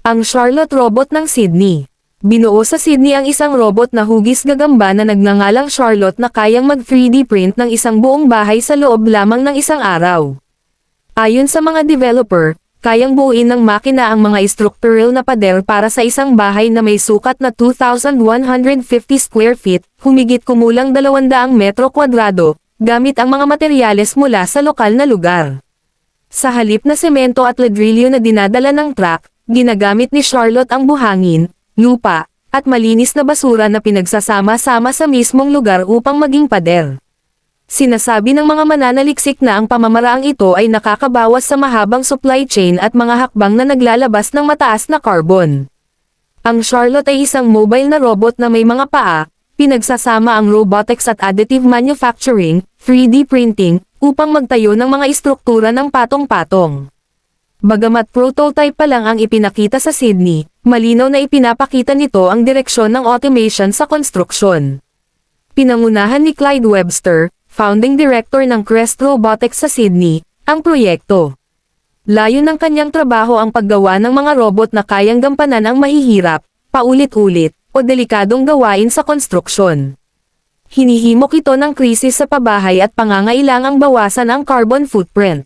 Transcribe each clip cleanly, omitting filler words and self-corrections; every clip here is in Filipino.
Ang Charlotte Robot ng Sydney. Binuo sa Sydney ang isang robot na hugis gagamba na nagngangalang Charlotte na kayang mag-3D print ng isang buong bahay sa loob lamang ng isang araw. Ayon sa mga developer, kayang buuin ng makina ang mga structural na pader para sa isang bahay na may sukat na 2,150 square feet, humigit kumulang 200 metro kwadrado, gamit ang mga materyales mula sa lokal na lugar. Sa halip na semento at ladrilyo na dinadala ng truck, ginagamit ni Charlotte ang buhangin, lupa, at malinis na basura na pinagsasama-sama sa mismong lugar upang maging pader. Sinasabi ng mga mananaliksik na ang pamamaraang ito ay nakakabawas sa mahabang supply chain at mga hakbang na naglalabas ng mataas na carbon. Ang Charlotte ay isang mobile na robot na may mga paa, pinagsasama ang robotics at additive manufacturing, 3D printing, upang magtayo ng mga istruktura ng patong-patong. Bagamat prototype pa lang ang ipinakita sa Sydney, malinaw na ipinapakita nito ang direksyon ng automation sa konstruksyon. Pinangunahan ni Clyde Webster, founding director ng Crest Robotics sa Sydney, ang proyekto. Layo ng kanyang trabaho ang paggawa ng mga robot na kayang gampanan ang mahihirap, paulit-ulit, o delikadong gawain sa konstruksyon. Hinihimok ito ng krisis sa pabahay at pangangailangang bawasan ang carbon footprint.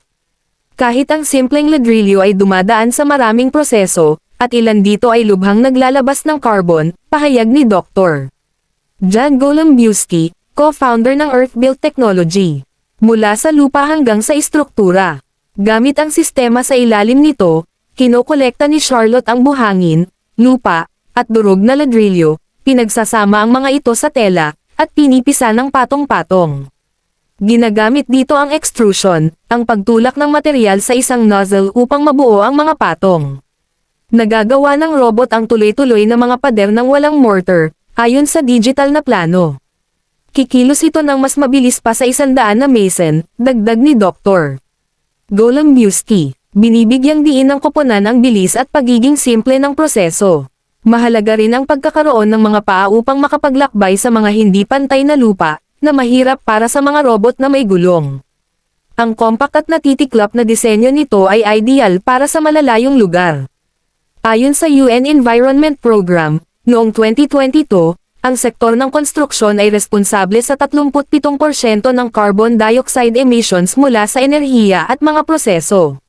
Kahit ang simpleng ladrilyo ay dumadaan sa maraming proseso, at ilan dito ay lubhang naglalabas ng carbon, pahayag ni Dr. John Golombieski, co-founder ng Earth-Built Technology. Mula sa lupa hanggang sa istruktura. Gamit ang sistema sa ilalim nito, kinokolekta ni Charlotte ang buhangin, lupa, at durog na ladrilyo, pinagsasama ang mga ito sa tela, at pinipisa ng patong-patong. Ginagamit dito ang extrusion, ang pagtulak ng material sa isang nozzle upang mabuo ang mga patong. Nagagawa ng robot ang tuloy-tuloy na mga pader ng walang mortar, ayon sa digital na plano. Kikilos ito ng mas mabilis pa sa 100 na mason, dagdag ni Dr. Golombieski. Binibigyang diin ng koponan ang bilis at pagiging simple ng proseso. Mahalaga rin ang pagkakaroon ng mga paa upang makapaglakbay sa mga hindi pantay na lupa, na mahirap para sa mga robot na may gulong. Ang compact at natitiklop na disenyo nito ay ideal para sa malalayong lugar. Ayon sa UN Environment Program, noong 2022, ang sektor ng konstruksyon ay responsable sa 37% ng carbon dioxide emissions mula sa enerhiya at mga proseso.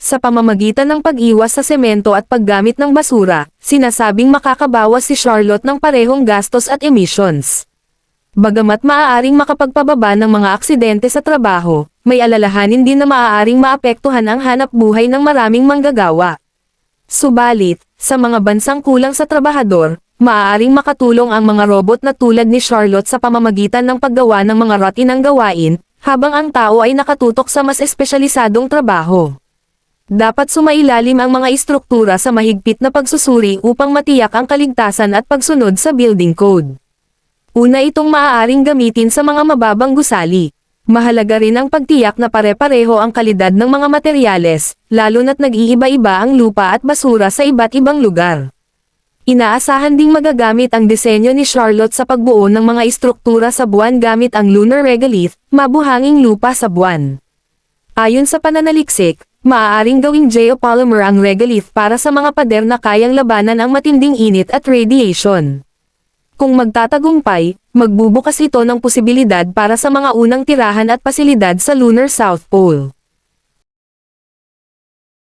Sa pamamagitan ng pag-iwas sa semento at paggamit ng basura, sinasabing makakabawas si Charlotte ng parehong gastos at emissions. Bagamat maaaring makapagpababa ng mga aksidente sa trabaho, may alalahanin din na maaaring maapektuhan ang hanap buhay ng maraming manggagawa. Subalit, sa mga bansang kulang sa trabahador, maaaring makatulong ang mga robot na tulad ni Charlotte sa pamamagitan ng paggawa ng mga rutinang gawain, habang ang tao ay nakatutok sa mas espesyalisadong trabaho. Dapat sumailalim ang mga istruktura sa mahigpit na pagsusuri upang matiyak ang kaligtasan at pagsunod sa building code. Una, itong maaaring gamitin sa mga mababang gusali. Mahalaga rin ang pagtiyak na pare-pareho ang kalidad ng mga materyales, lalo na't nag-iiba-iba ang lupa at basura sa iba't ibang lugar. Inaasahan ding magagamit ang disenyo ni Charlotte sa pagbuo ng mga istruktura sa buwan gamit ang lunar regolith, mabuhanging lupa sa buwan. Ayon sa pananaliksik, maaaring gawing geopolymer ang regolith para sa mga pader na kayang labanan ang matinding init at radiation. Kung magtatagumpay, magbubukas ito ng posibilidad para sa mga unang tirahan at pasilidad sa Lunar South Pole.